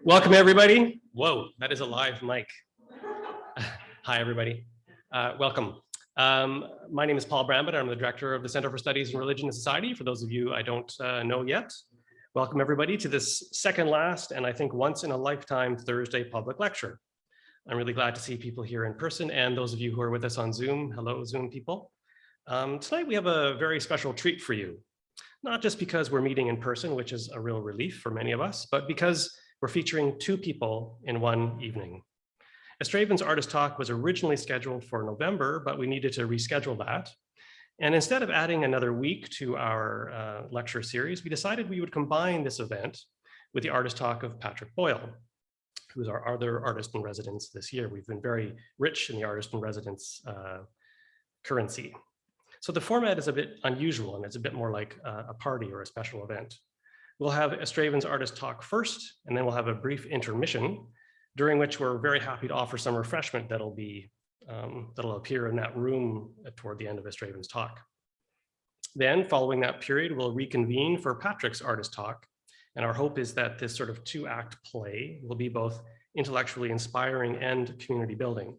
Welcome, everybody. Whoa, that is a live mic. Hi, everybody. Welcome. My name is Paul Brambett. I'm the director of the Center for Studies in Religion and Society. For those of you I don't know yet, welcome everybody to this second last and I think once in a lifetime Thursday public lecture. I'm really glad to see people here in person and those of you who are with us on Zoom. Hello, Zoom people. Tonight we have a very special treat for you. Not just because we're meeting in person, which is a real relief for many of us, but because we're featuring two people in one evening. Estraven's Artist Talk was originally scheduled for November, but we needed to reschedule that. And instead of adding another week to our lecture series, we decided we would combine this event with the Artist Talk of Patrick Boyle, who's our other artist in residence this year. We've been very rich in the artist in residence currency. So the format is a bit unusual and it's a bit more like a party or a special event. We'll have Estraven's Artist Talk first, and then we'll have a brief intermission, during which we're very happy to offer some refreshment that'll appear in that room toward the end of Estraven's talk. Then following that period, we'll reconvene for Patrick's Artist Talk. And our hope is that this sort of two-act play will be both intellectually inspiring and community building.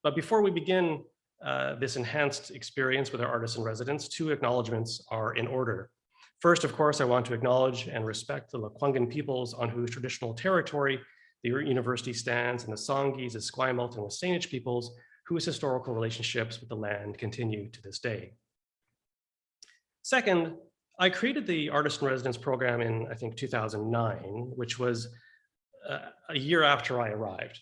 But before we begin this enhanced experience with our artists in residence, two acknowledgements are in order. First, of course, I want to acknowledge and respect the Lekwungen peoples on whose traditional territory the university stands, and the Songhees, the Esquimalt, and the Saanich peoples whose historical relationships with the land continue to this day. Second, I created the Artist in Residence program in, I think, 2009, which was a year after I arrived.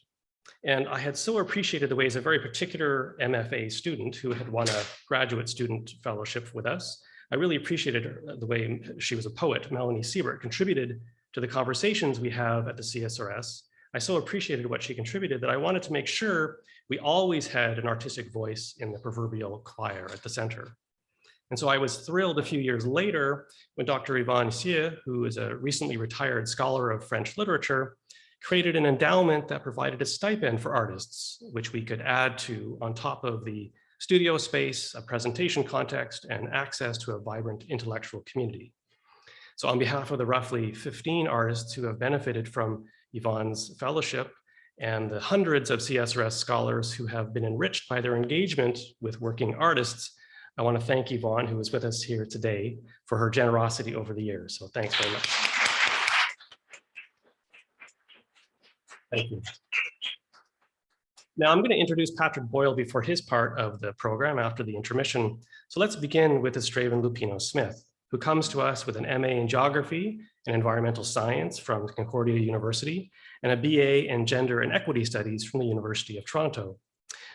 And I had so appreciated the ways a very particular MFA student who had won a graduate student fellowship with us, I really appreciated the way she was a poet, Melanie Siebert, contributed to the conversations we have at the CSRS. I so appreciated what she contributed that I wanted to make sure we always had an artistic voice in the proverbial choir at the center. And so I was thrilled a few years later when Dr. Yvonne Sieu, who is a recently retired scholar of French literature, created an endowment that provided a stipend for artists, which we could add to on top of the studio space, a presentation context, and access to a vibrant intellectual community. So on behalf of the roughly 15 artists who have benefited from Yvonne's fellowship and the hundreds of CSRS scholars who have been enriched by their engagement with working artists, I want to thank Yvonne, who is with us here today, for her generosity over the years. So thanks very much. Thank you. Now I'm going to introduce Patrick Boyle before his part of the program after the intermission. So let's begin with Estraven Lupino-Smith, who comes to us with an MA in Geography and Environmental Science from Concordia University and a BA in Gender and Equity Studies from the University of Toronto.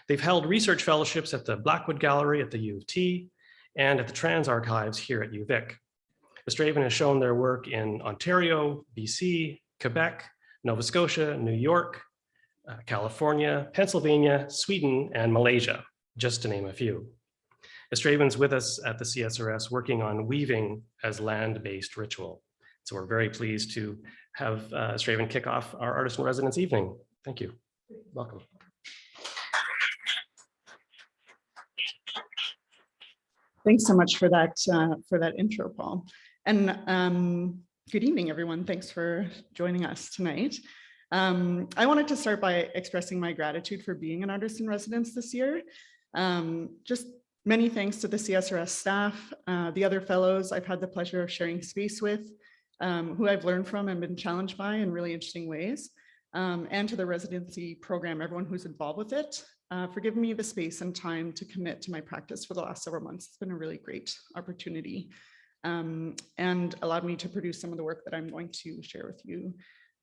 They've held research fellowships at the Blackwood Gallery at the U of T and at the Trans Archives here at UVic. Estraven has shown their work in Ontario, BC, Quebec, Nova Scotia, New York, California, Pennsylvania, Sweden, and Malaysia, just to name a few. Estraven's with us at the CSRS working on weaving as land-based ritual. So we're very pleased to have Estraven kick off our Artist in Residence evening. Thank you. Welcome. Thanks so much for that intro, Paul. And good evening, everyone. Thanks for joining us tonight. I wanted to start by expressing my gratitude for being an artist in residence this year. Just many thanks to the CSRS staff, the other fellows I've had the pleasure of sharing space with, who I've learned from and been challenged by in really interesting ways, and to the residency program, everyone who's involved with it, for giving me the space and time to commit to my practice for the last several months. It's been a really great opportunity and allowed me to produce some of the work that I'm going to share with you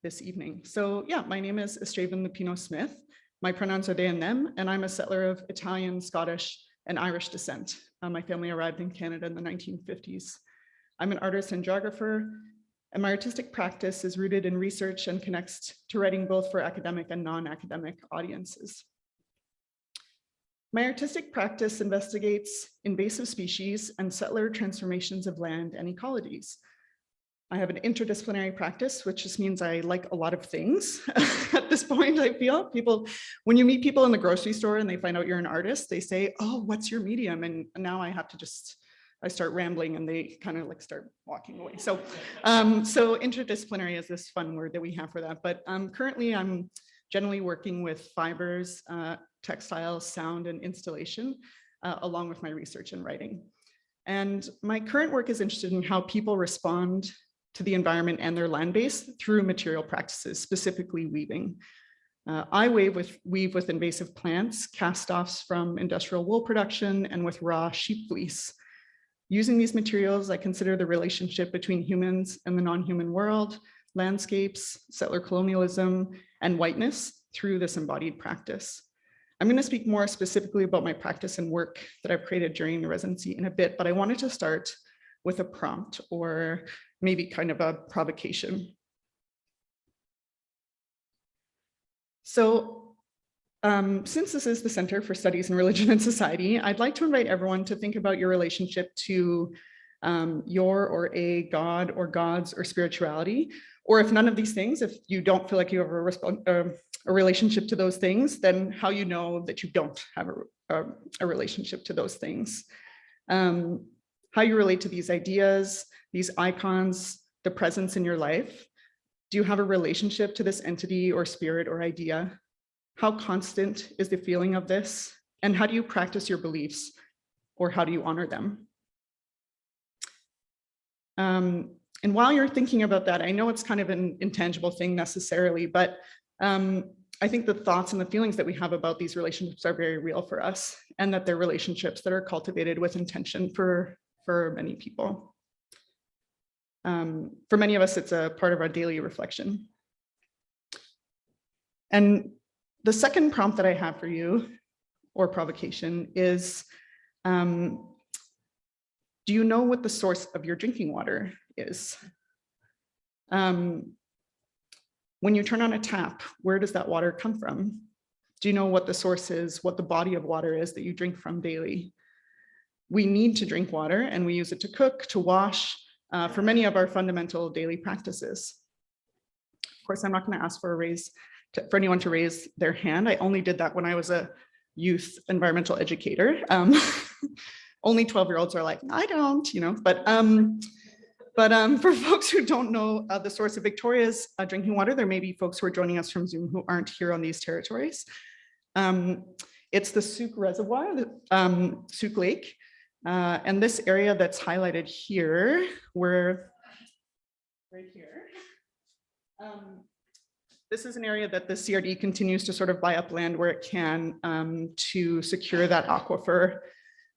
this evening. So yeah, my name is Estraven Lupino-Smith. My pronouns are they and them, and I'm a settler of Italian, Scottish, and Irish descent. My family arrived in Canada in the 1950s. I'm an artist and geographer, and my artistic practice is rooted in research and connects to writing both for academic and non-academic audiences. My artistic practice investigates invasive species and settler transformations of land and ecologies. I have an interdisciplinary practice, which just means I like a lot of things. At this point, I feel when you meet people in the grocery store and they find out you're an artist, they say, "Oh, what's your medium?" And now I have to just I start rambling and they kind of like start walking away. So, so interdisciplinary is this fun word that we have for that. But currently I'm generally working with fibers, textiles, sound, and installation, along with my research and writing. And my current work is interested in how people respond to the environment and their land base through material practices, specifically weaving. I weave with invasive plants, cast-offs from industrial wool production, and with raw sheep fleece. Using these materials, I consider the relationship between humans and the non-human world, landscapes, settler colonialism, and whiteness through this embodied practice. I'm going to speak more specifically about my practice and work that I've created during the residency in a bit, but I wanted to start with a prompt, or maybe kind of a provocation. So since this is the Center for Studies in Religion and Society, I'd like to invite everyone to think about your relationship to your or a God or gods or spirituality, or if none of these things, if you don't feel like you have a relationship to those things, then how you know that you don't have a relationship to those things. How you relate to these ideas, these icons, the presence in your life. Do you have a relationship to this entity or spirit or idea? How constant is the feeling of this? And how do you practice your beliefs, or how do you honor them? And while you're thinking about that, I know it's kind of an intangible thing necessarily, but I think the thoughts and the feelings that we have about these relationships are very real for us, and that they're relationships that are cultivated with intention for many people. For many of us, it's a part of our daily reflection. And the second prompt that I have for you, or provocation, is do you know what the source of your drinking water is? When you turn on a tap, where does that water come from? Do you know what the source is, what the body of water is that you drink from daily? We need to drink water, and we use it to cook, to wash, for many of our fundamental daily practices. Of course, I'm not going to ask for anyone to raise their hand. I only did that when I was a youth environmental educator. Only 12-year-olds are like, I don't, you know, but for folks who don't know the source of Victoria's drinking water, there may be folks who are joining us from Zoom who aren't here on these territories. It's the Souk Reservoir, Souk Lake, and this area that's highlighted here, right here. This is an area that the CRD continues to sort of buy up land where it can to secure that aquifer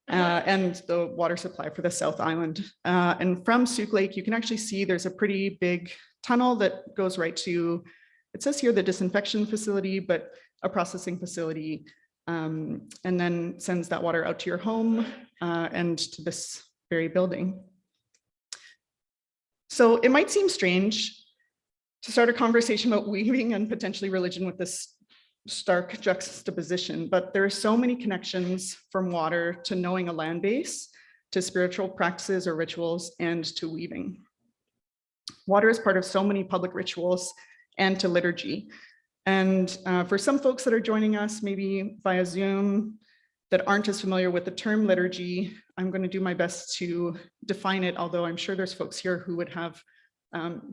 and the water supply for the South Island. And from Souk Lake, you can actually see there's a pretty big tunnel that goes right to, it says here, the disinfection facility, but a processing facility, and then sends that water out to your home and to this very building. So it might seem strange to start a conversation about weaving and potentially religion with this stark juxtaposition, but there are so many connections from water to knowing a land base, to spiritual practices or rituals, and to weaving. Water is part of so many public rituals and to liturgy. And for some folks that are joining us, maybe via Zoom, that aren't as familiar with the term liturgy, I'm going to do my best to define it, although I'm sure there's folks here who would have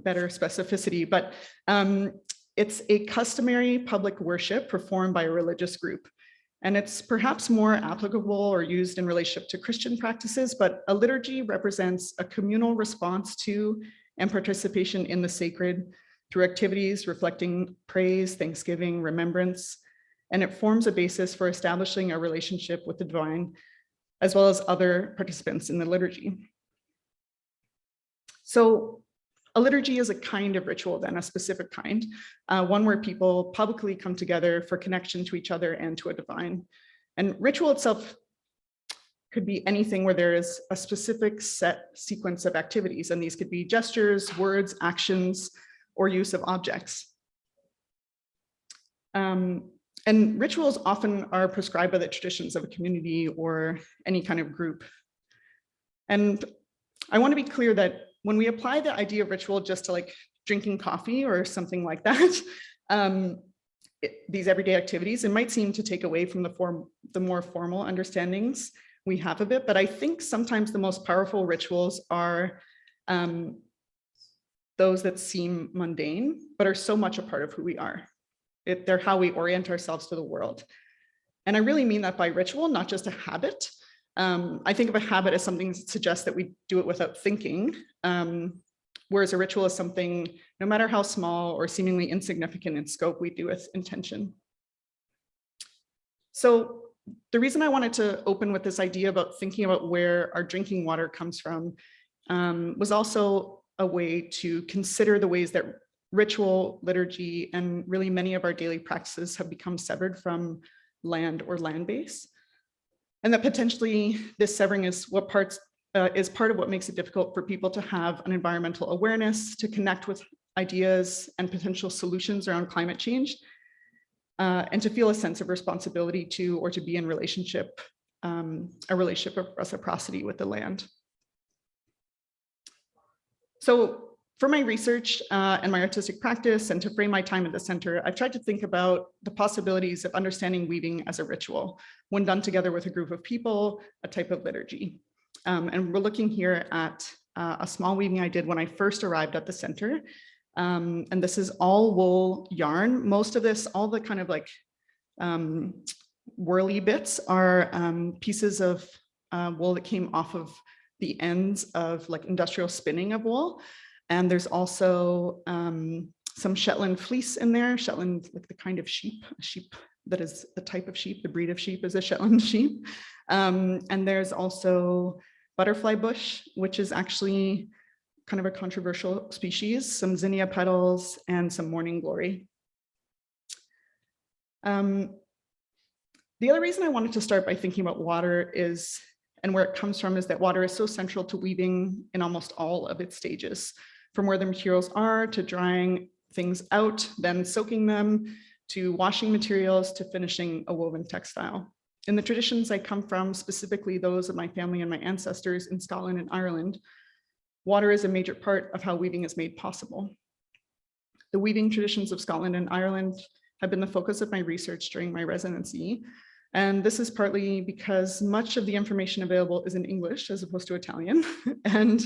better specificity. But it's a customary public worship performed by a religious group. And it's perhaps more applicable or used in relationship to Christian practices, but a liturgy represents a communal response to and participation in the sacred through activities reflecting praise, thanksgiving, remembrance, and it forms a basis for establishing a relationship with the divine, as well as other participants in the liturgy. So a liturgy is a kind of ritual, then, a specific kind, one where people publicly come together for connection to each other and to a divine. And ritual itself could be anything where there is a specific set sequence of activities, and these could be gestures, words, actions, or use of objects. And rituals often are prescribed by the traditions of a community or any kind of group. And I want to be clear that when we apply the idea of ritual just to like drinking coffee or something like that, these everyday activities, it might seem to take away from the more formal understandings we have of it, but I think sometimes the most powerful rituals are those that seem mundane, but are so much a part of who we are. They're how we orient ourselves to the world. And I really mean that by ritual, not just a habit. I think of a habit as something that suggests that we do it without thinking, whereas a ritual is something, no matter how small or seemingly insignificant in scope, we do with intention. So the reason I wanted to open with this idea about thinking about where our drinking water comes from was also a way to consider the ways that ritual, liturgy, and really many of our daily practices have become severed from land or land base. And that potentially this severing is part of what makes it difficult for people to have an environmental awareness, to connect with ideas and potential solutions around climate change, and to feel a sense of responsibility to, or to be in relationship, a relationship of reciprocity with the land. So for my research and my artistic practice, and to frame my time at the center, I've tried to think about the possibilities of understanding weaving as a ritual when done together with a group of people, a type of liturgy. And we're looking here at a small weaving I did when I first arrived at the center. And this is all wool yarn. Most of this, all the kind of like whirly bits are pieces of wool that came off of the ends of like industrial spinning of wool. And there's also some Shetland fleece in there. Shetland, like the kind of sheep, a sheep that is the type of sheep, the breed of sheep is a Shetland sheep. And there's also butterfly bush, which is actually kind of a controversial species, some zinnia petals and some morning glory. The other reason I wanted to start by thinking about water is, and where it comes from, is that water is so central to weaving in almost all of its stages, from where the materials are, to drying things out, then soaking them, to washing materials, to finishing a woven textile. In the traditions I come from, specifically those of my family and my ancestors in Scotland and Ireland, water is a major part of how weaving is made possible. The weaving traditions of Scotland and Ireland have been the focus of my research during my residency. And this is partly because much of the information available is in English as opposed to Italian. And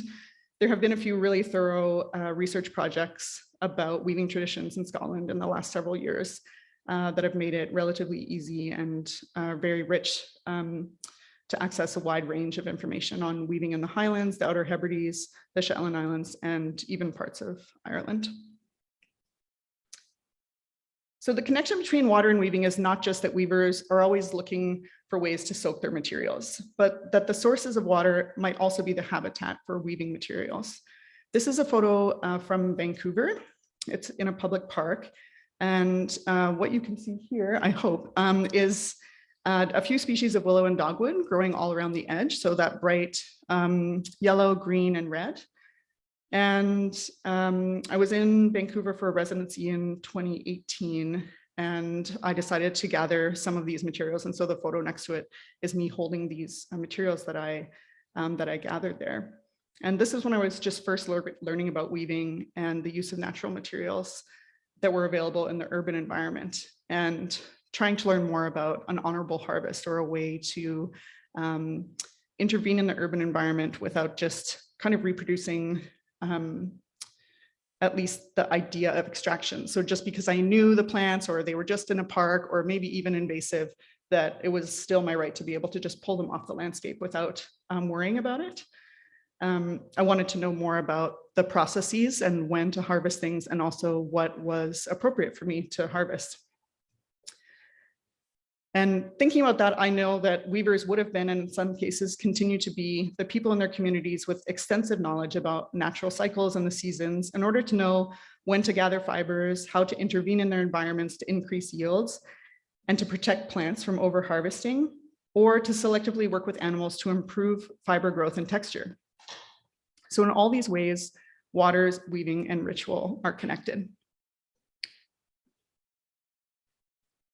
there have been a few really thorough research projects about weaving traditions in Scotland in the last several years that have made it relatively easy and very rich to access a wide range of information on weaving in the Highlands, the Outer Hebrides, the Shetland Islands, and even parts of Ireland. So the connection between water and weaving is not just that weavers are always looking for ways to soak their materials, but that the sources of water might also be the habitat for weaving materials. This is a photo from Vancouver. It's in a public park. And what you can see here, I hope, is a few species of willow and dogwood growing all around the edge. So that bright yellow, green, and red. And I was in Vancouver for a residency in 2018, and I decided to gather some of these materials. And so the photo next to it is me holding these materials that I gathered there. And this is when I was just first learning about weaving and the use of natural materials that were available in the urban environment, and trying to learn more about an honorable harvest, or a way to intervene in the urban environment without just kind of reproducing at least the idea of extraction. So just because I knew the plants, or they were just in a park, or maybe even invasive, that it was still my right to be able to just pull them off the landscape without worrying about it. I wanted to know more about the processes and when to harvest things, and also what was appropriate for me to harvest. And thinking about that, I know that weavers would have been, and in some cases continue to be, the people in their communities with extensive knowledge about natural cycles and the seasons, in order to know when to gather fibers, how to intervene in their environments to increase yields, and to protect plants from over-harvesting, or to selectively work with animals to improve fiber growth and texture. So in all these ways, waters, weaving, and ritual are connected.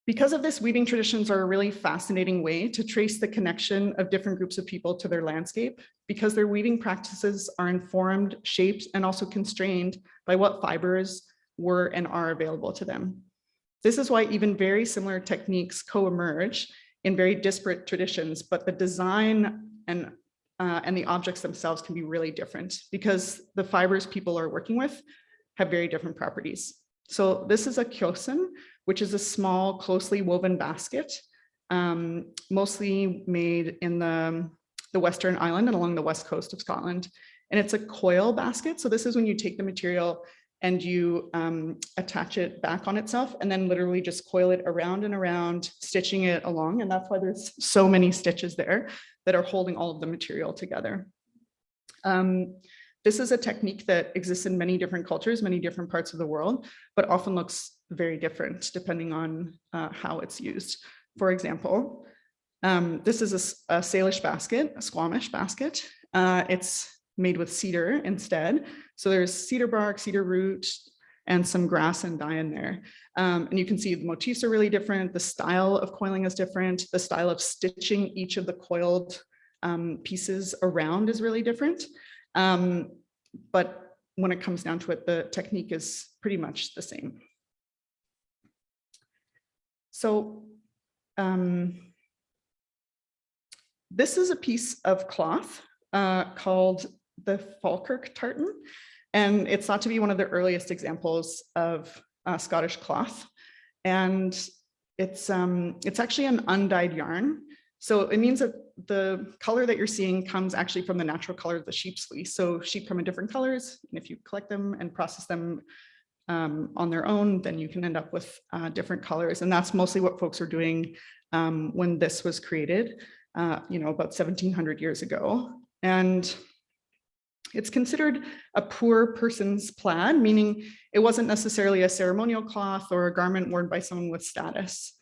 Because of this, weaving traditions are a really fascinating way to trace the connection of different groups of people to their landscape, because their weaving practices are informed, shaped, and also constrained by what fibers were and are available to them. This is why even very similar techniques co-emerge in very disparate traditions, but the design and the objects themselves can be really different because the fibers people are working with have very different properties. So this is a kyosen, which is a small, closely woven basket, mostly made in the Western Island and along the west coast of Scotland. And it's a coil basket. So this is when you take the material and you attach it back on itself and then literally just coil it around and around, stitching it along. And that's why there's so many stitches there that are holding all of the material together. This is a technique that exists in many different cultures, many different parts of the world, but often looks very different depending on how it's used. For example, this is a Salish basket, a Squamish basket. It's made with cedar instead. So there's cedar bark, cedar root, and some grass and dye in there. And you can see the motifs are really different. The style of coiling is different. The style of stitching each of the coiled pieces around is really different. But when it comes down to it, the technique is pretty much the same. So this is a piece of cloth called the Falkirk Tartan, and it's thought to be one of the earliest examples of Scottish cloth. And it's actually an undyed yarn. So it means that the color that you're seeing comes actually from the natural color of the sheep's fleece. So sheep come in different colors, and if you collect them and process them on their own, then you can end up with different colors. And that's mostly what folks were doing when this was created, about 1700 years ago. And it's considered a poor person's plaid, meaning it wasn't necessarily a ceremonial cloth or a garment worn by someone with status.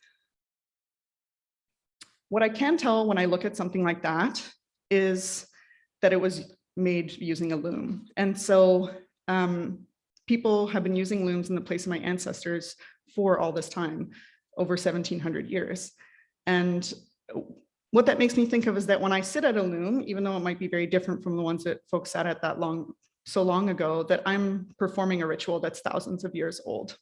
What I can tell when I look at something like that is that it was made using a loom. And so people have been using looms in the place of my ancestors for all this time, over 1700 years. And what that makes me think of is that when I sit at a loom, even though it might be very different from the ones that folks sat at so long ago, that I'm performing a ritual that's thousands of years old.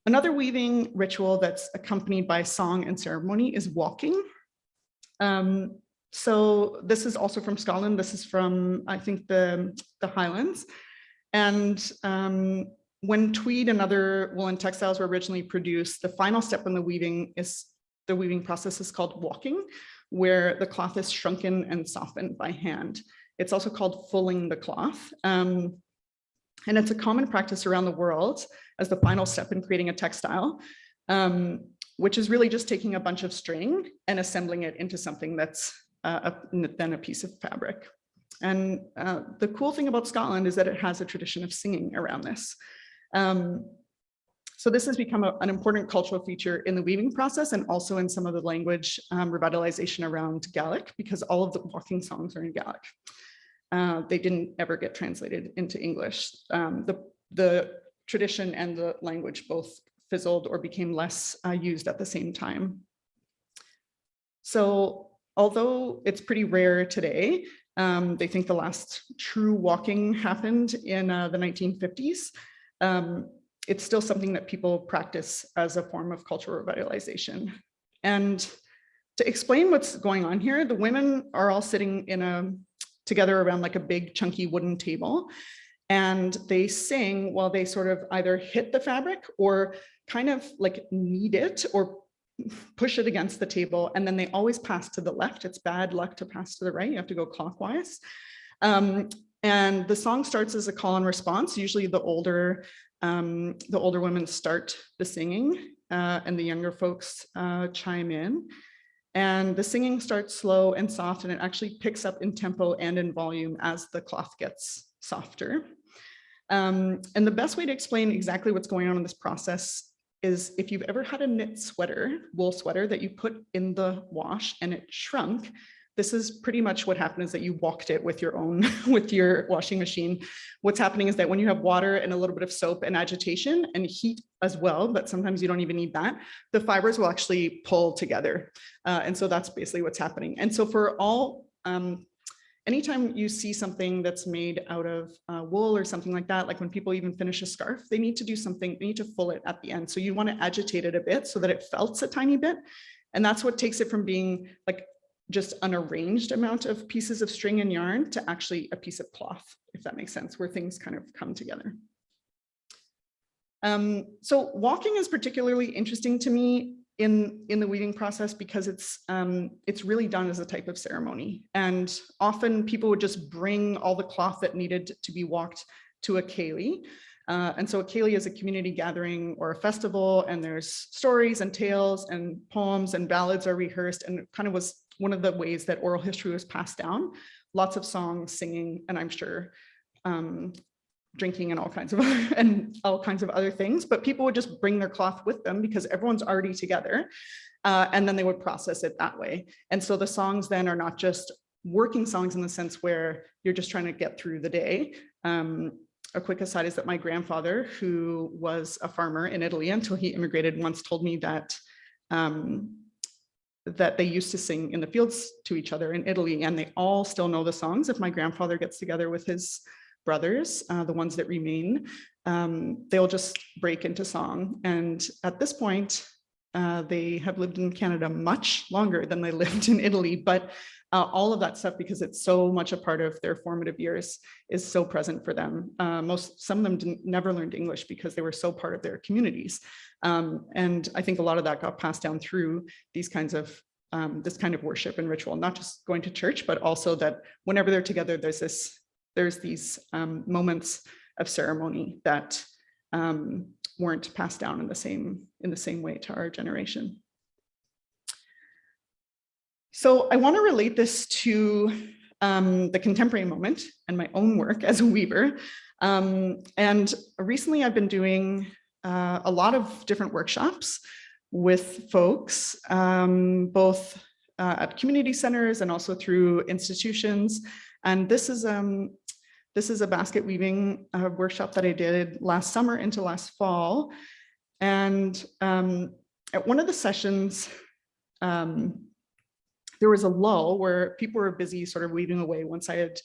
Another weaving ritual that's accompanied by song and ceremony is walking. So this is also from Scotland. This is from, I think, the Highlands. And when tweed and other woolen textiles were originally produced, the final step in the weaving process is called walking, where the cloth is shrunken and softened by hand. It's also called fulling the cloth. And it's a common practice around the world as the final step in creating a textile, which is really just taking a bunch of string and assembling it into something that's then a piece of fabric. And the cool thing about Scotland is that it has a tradition of singing around this. So this has become an important cultural feature in the weaving process and also in some of the language revitalization around Gaelic, because all of the walking songs are in Gaelic. They didn't ever get translated into English. The tradition and the language both fizzled or became less used at the same time. So although it's pretty rare today, they think the last true walking happened in the 1950s. It's still something that people practice as a form of cultural revitalization. And to explain what's going on here, the women are all sitting together around like a big chunky wooden table, and they sing while they sort of either hit the fabric or kind of like knead it or push it against the table, and then they always pass to the left. It's bad luck to pass to the right. You have to go clockwise. And the song starts as a call and response. Usually the older women start the singing and the younger folks chime in. And the singing starts slow and soft, and it actually picks up in tempo and in volume as the cloth gets softer. And the best way to explain exactly what's going on in this process is if you've ever had a knit sweater, wool sweater that you put in the wash and it shrunk, this is pretty much what happened, is that you walked it with your washing machine. What's happening is that when you have water and a little bit of soap and agitation and heat as well, but sometimes you don't even need that, the fibers will actually pull together. And so that's basically what's happening. And so for all anytime you see something that's made out of wool or something like that, like when people even finish a scarf, they need to do something, they need to full it at the end. So you want to agitate it a bit so that it felts a tiny bit. And that's what takes it from being like just an arranged amount of pieces of string and yarn to actually a piece of cloth, if that makes sense, where things kind of come together. So walking is particularly interesting to me in the weaving process because it's really done as a type of ceremony. And often people would just bring all the cloth that needed to be walked to a ceilidh. And so a ceilidh is a community gathering or a festival, and there's stories and tales and poems and ballads are rehearsed, and it kind of was one of the ways that oral history was passed down. Lots of songs, singing, and I'm sure drinking and all kinds of other things, but people would just bring their cloth with them because everyone's already together, and then they would process it that way. And so the songs then are not just working songs in the sense where you're just trying to get through the day. A quick aside is that my grandfather, who was a farmer in Italy until he immigrated, once told me that that they used to sing in the fields to each other in Italy, and they all still know the songs. If my grandfather gets together with his brothers, the ones that remain, they'll just break into song. And at this point, they have lived in Canada much longer than they lived in Italy, but all of that stuff, because it's so much a part of their formative years, is so present for them. Some of them never learned English because they were so part of their communities. And I think a lot of that got passed down through these kinds of this kind of worship and ritual, not just going to church, but also that whenever they're together, there's these moments of ceremony that weren't passed down in the same way to our generation. So I want to relate this to the contemporary moment and my own work as a weaver. And recently I've been doing a lot of different workshops with folks, both at community centers and also through institutions. And this is a basket weaving workshop that I did last summer into last fall. And at one of the sessions, there was a lull where people were busy sort of weaving away once I had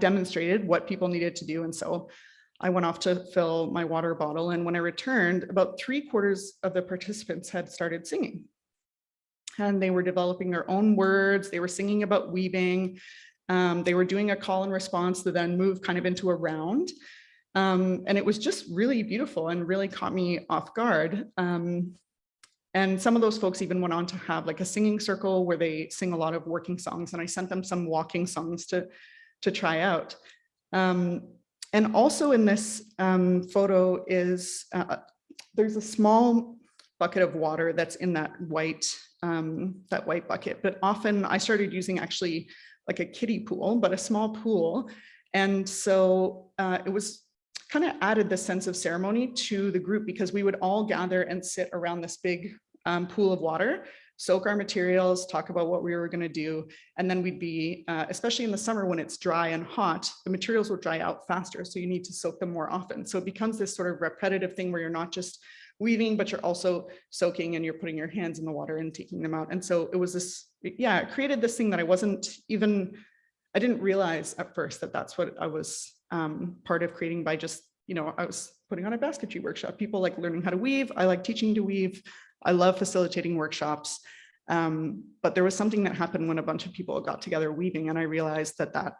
demonstrated what people needed to do. And so I went off to fill my water bottle. And when I returned, about 3/4 of the participants had started singing. And they were developing their own words. They were singing about weaving. They were doing a call and response to then move kind of into a round. And it was just really beautiful and really caught me off guard. And some of those folks even went on to have like a singing circle where they sing a lot of working songs, and I sent them some walking songs to try out. And also in this photo is, there's a small bucket of water that's in that white bucket, but often I started using actually like a kiddie pool, but a small pool. And so it was kind of added the sense of ceremony to the group, because we would all gather and sit around this big pool of water, soak our materials, talk about what we were going to do. And then we'd be, especially in the summer when it's dry and hot, the materials will dry out faster. So you need to soak them more often. So it becomes this sort of repetitive thing where you're not just weaving, but you're also soaking and you're putting your hands in the water and taking them out. And so it was this, yeah, it created this thing that I didn't realize at first that that's what I was part of creating by just, I was putting on a basketry workshop. People like learning how to weave. I like teaching to weave. I love facilitating workshops. But there was something that happened when a bunch of people got together weaving, and I realized that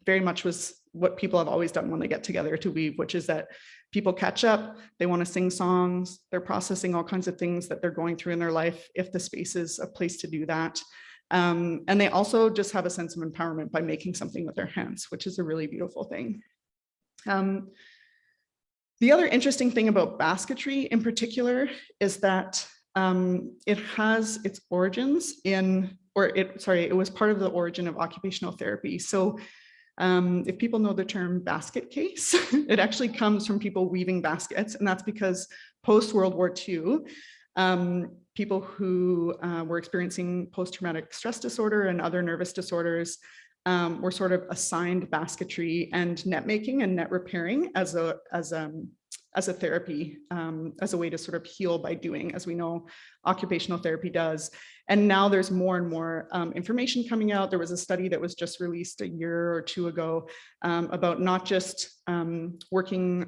very much was what people have always done when they get together to weave, which is that people catch up, they want to sing songs, they're processing all kinds of things that they're going through in their life, if the space is a place to do that. And they also just have a sense of empowerment by making something with their hands, which is a really beautiful thing. The other interesting thing about basketry in particular is that it has its origins in, it was part of the origin of occupational therapy. So if people know the term basket case, it actually comes from people weaving baskets. And that's because post-World War II, people who were experiencing post-traumatic stress disorder and other nervous disorders were sort of assigned basketry and net making and net repairing as as a therapy, as a way to sort of heal by doing, as we know occupational therapy does. And now there's more and more information coming out. There was a study that was just released a year or two ago about not just working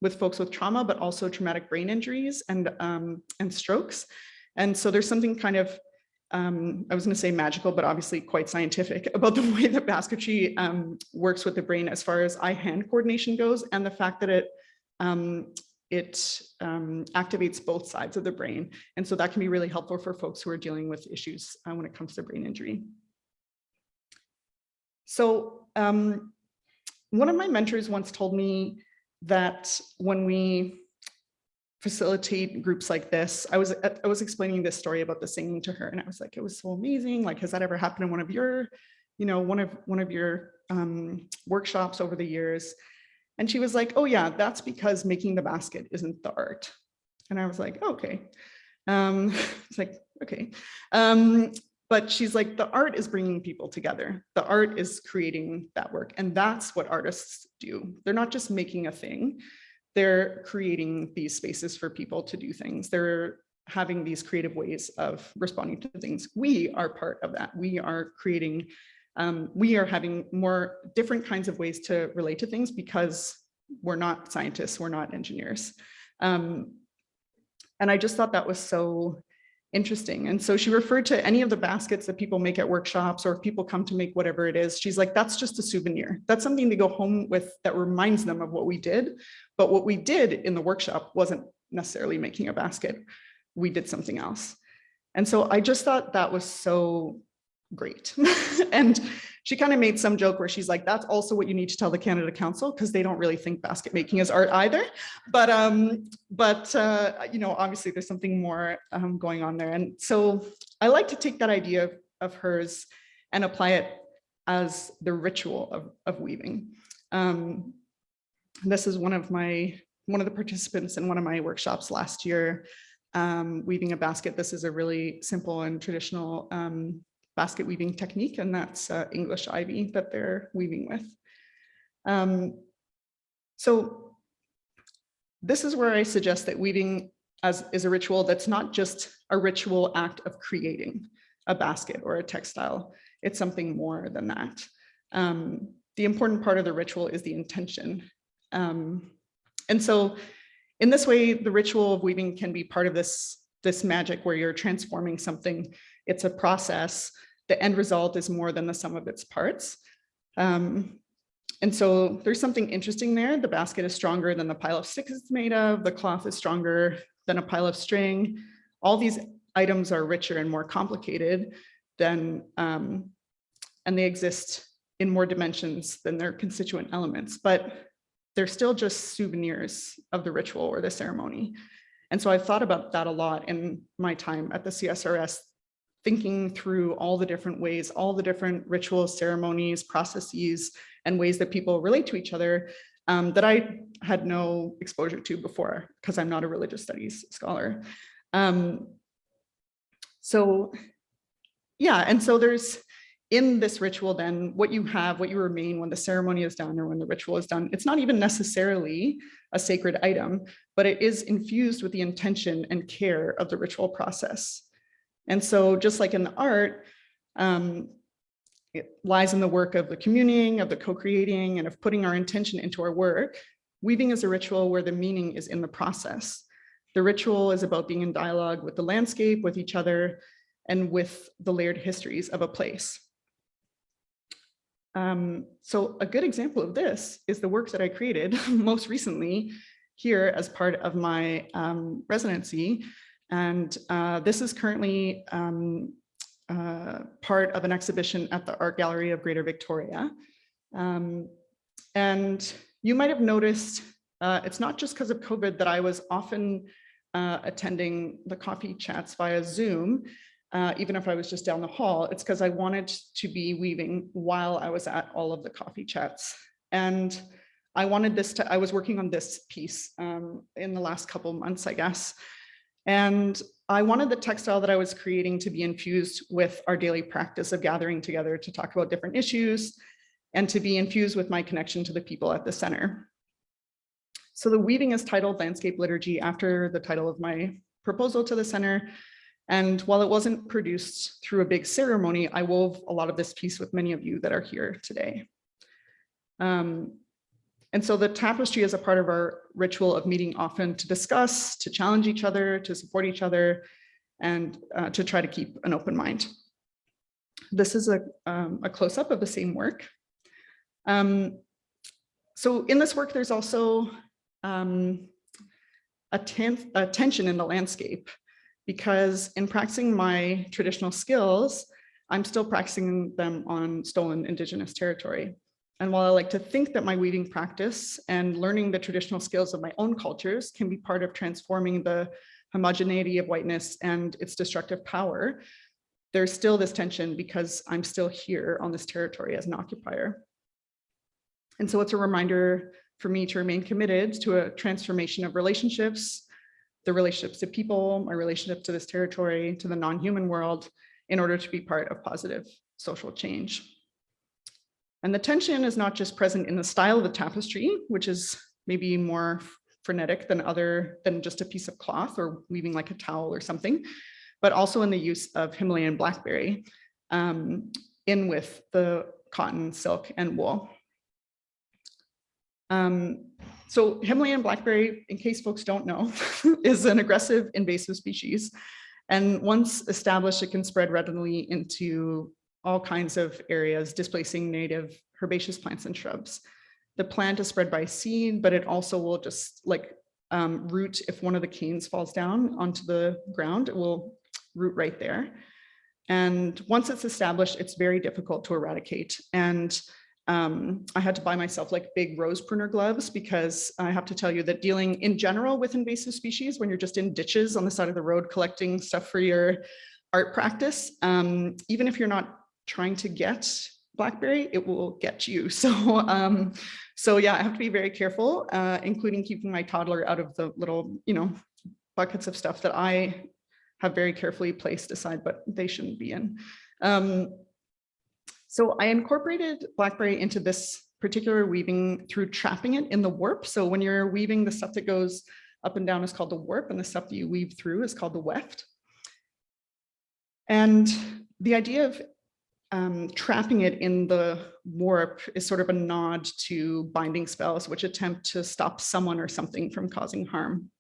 with folks with trauma, but also traumatic brain injuries and strokes. And so there's something kind of, I was going to say magical, but obviously quite scientific about the way that basketry works with the brain as far as eye-hand coordination goes, and the fact that it activates both sides of the brain. And so that can be really helpful for folks who are dealing with issues when it comes to brain injury. So one of my mentors once told me that when we facilitate groups like this, I was explaining this story about the singing to her, and I was like, it was so amazing. Like, has that ever happened in one of your, one of your workshops over the years? And she was like, oh yeah, that's because making the basket isn't the art. And I was like, okay. It's like, okay. But she's like, the art is bringing people together. The art is creating that work. And that's what artists do. They're not just making a thing. They're creating these spaces for people to do things. They're having these creative ways of responding to things. We are part of that. We are creating, we are having more different kinds of ways to relate to things because we're not scientists, we're not engineers. And I just thought that was so interesting. And so she referred to any of the baskets that people make at workshops, or if people come to make whatever it is, she's like, that's just a souvenir. That's something to go home with that reminds them of what we did. But what we did in the workshop wasn't necessarily making a basket. We did something else. And so I just thought that was so great. And she kind of made some joke where she's like, that's also what you need to tell the Canada Council, because they don't really think basket making is art either. But obviously there's something more going on there. And so I like to take that idea of hers and apply it as the ritual of weaving. This is one of the participants in one of my workshops last year, weaving a basket. This is a really simple and traditional basket weaving technique, and that's English ivy that they're weaving with. So this is where I suggest that weaving is a ritual that's not just a ritual act of creating a basket or a textile. It's something more than that. The important part of the ritual is the intention. And so in this way, the ritual of weaving can be part of this magic where you're transforming something. It's a process. The end result is more than the sum of its parts. And so there's something interesting there. The basket is stronger than the pile of sticks it's made of. The cloth is stronger than a pile of string. All these items are richer and more complicated than, and they exist in more dimensions than their constituent elements, but they're still just souvenirs of the ritual or the ceremony. And so I've thought about that a lot in my time at the CSRS, thinking through all the different ways, all the different rituals, ceremonies, processes, and ways that people relate to each other that I had no exposure to before, because I'm not a religious studies scholar. So yeah, and so there's, in this ritual then, what you remain when the ceremony is done or when the ritual is done, it's not even necessarily a sacred item, but it is infused with the intention and care of the ritual process. And so just like in the art, it lies in the work of the communing, of the co-creating, and of putting our intention into our work. Weaving is a ritual where the meaning is in the process. The ritual is about being in dialogue with the landscape, with each other, and with the layered histories of a place. So a good example of this is the work that I created most recently here as part of my residency. And this is currently part of an exhibition at the Art Gallery of Greater Victoria. And you might have noticed, it's not just because of COVID that I was often attending the coffee chats via Zoom, even if I was just down the hall. It's because I wanted to be weaving while I was at all of the coffee chats. And I wanted I was working on this piece in the last couple months, I guess. And I wanted the textile that I was creating to be infused with our daily practice of gathering together to talk about different issues and to be infused with my connection to the people at the center. So the weaving is titled Landscape Liturgy after the title of my proposal to the center. And while it wasn't produced through a big ceremony, I wove a lot of this piece with many of you that are here today. And so the tapestry is a part of our ritual of meeting often to discuss, to challenge each other, to support each other, and to try to keep an open mind. This is a close-up of the same work. So in this work, there's also a tension in the landscape, because in practicing my traditional skills, I'm still practicing them on stolen Indigenous territory. And while I like to think that my weaving practice and learning the traditional skills of my own cultures can be part of transforming the homogeneity of whiteness and its destructive power, there's still this tension because I'm still here on this territory as an occupier. And so it's a reminder for me to remain committed to a transformation of relationships, the relationships to people, my relationship to this territory, to the non-human world, in order to be part of positive social change. And the tension is not just present in the style of the tapestry, which is maybe more frenetic than just a piece of cloth or weaving like a towel or something, but also in the use of Himalayan blackberry in with the cotton, silk, and wool. So Himalayan blackberry, in case folks don't know, is an aggressive invasive species. And once established, it can spread readily into all kinds of areas, displacing native herbaceous plants and shrubs. The plant is spread by seed, but it also will just like root. If one of the canes falls down onto the ground, it will root right there. And once it's established, it's very difficult to eradicate. And I had to buy myself like big rose pruner gloves, because I have to tell you that dealing in general with invasive species, when you're just in ditches on the side of the road collecting stuff for your art practice, even if you're not trying to get blackberry, it will get you. So yeah, I have to be very careful, including keeping my toddler out of the little, buckets of stuff that I have very carefully placed aside, but they shouldn't be in. So I incorporated blackberry into this particular weaving through trapping it in the warp. So when you're weaving, the stuff that goes up and down is called the warp, and the stuff that you weave through is called the weft. And the idea of trapping it in the warp is sort of a nod to binding spells, which attempt to stop someone or something from causing harm.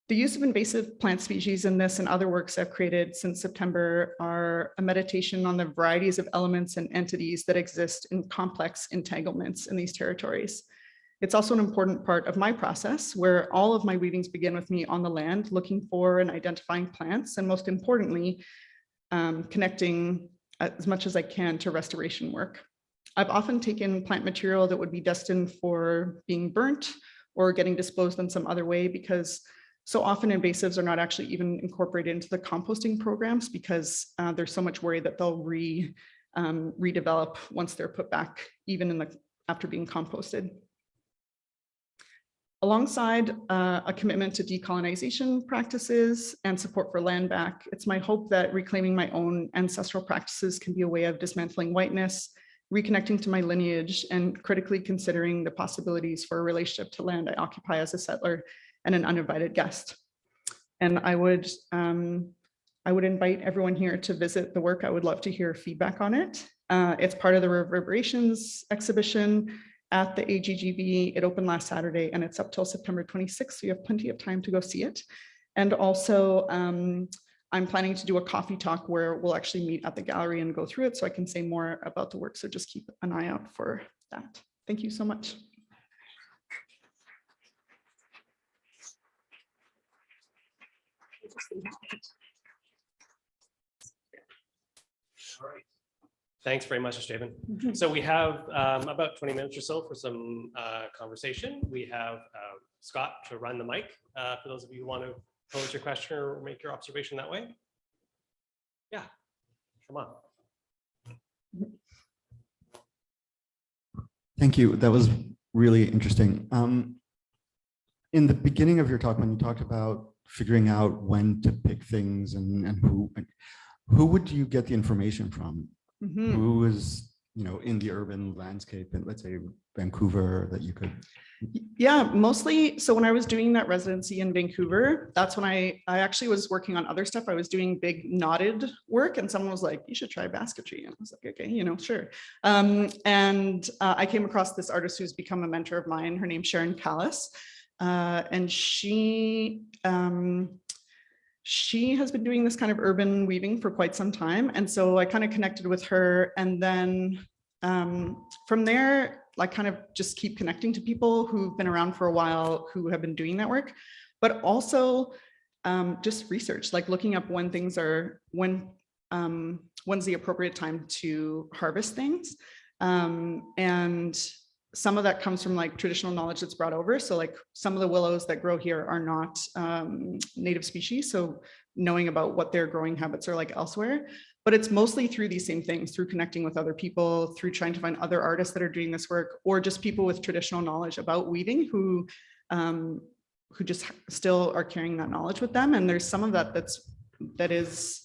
The use of invasive plant species in this and other works I've created since September are a meditation on the varieties of elements and entities that exist in complex entanglements in these territories. It's also an important part of my process, where all of my weavings begin with me on the land, looking for and identifying plants, and most importantly, connecting as much as I can to restoration work. I've often taken plant material that would be destined for being burnt or getting disposed in some other way, because so often invasives are not actually even incorporated into the composting programs, because there's so much worry that they'll redevelop once they're put back, even after being composted. Alongside a commitment to decolonization practices and support for land back, it's my hope that reclaiming my own ancestral practices can be a way of dismantling whiteness, reconnecting to my lineage, and critically considering the possibilities for a relationship to land I occupy as a settler and an uninvited guest. And I would invite everyone here to visit the work. I would love to hear feedback on it. It's part of the Reverberations exhibition at the AGGV. It opened last Saturday and it's up till September 26th, so you have plenty of time to go see it. And also, I'm planning to do a coffee talk where we'll actually meet at the gallery and go through it, so I can say more about the work, so just keep an eye out for that. Thank you so much. All right. Thanks very much, Estraven. So we have about 20 minutes or so for some conversation. We have Scott to run the mic for those of you who want to pose your question or make your observation that way. Yeah, come on. Thank you. That was really interesting. In the beginning of your talk, when you talked about figuring out when to pick things and who would you get the information from? Who is, in the urban landscape, and let's say Vancouver that you could? Yeah, mostly. So when I was doing that residency in Vancouver, that's when I actually was working on other stuff. I was doing big knotted work, and someone was like, you should try basketry. And I was like, okay, sure. I came across this artist who's become a mentor of mine. Her name's Sharon Callis. And she has been doing this kind of urban weaving for quite some time. And so I kind of connected with her. And then from there, like kind of just keep connecting to people who've been around for a while, who have been doing that work, but also just research, like looking up when things are, when's the appropriate time to harvest things. And some of that comes from like traditional knowledge that's brought over. So like some of the willows that grow here are not native species. So knowing about what their growing habits are like elsewhere, but it's mostly through these same things, through connecting with other people, through trying to find other artists that are doing this work, or just people with traditional knowledge about weaving who just still are carrying that knowledge with them. And there's some of that that is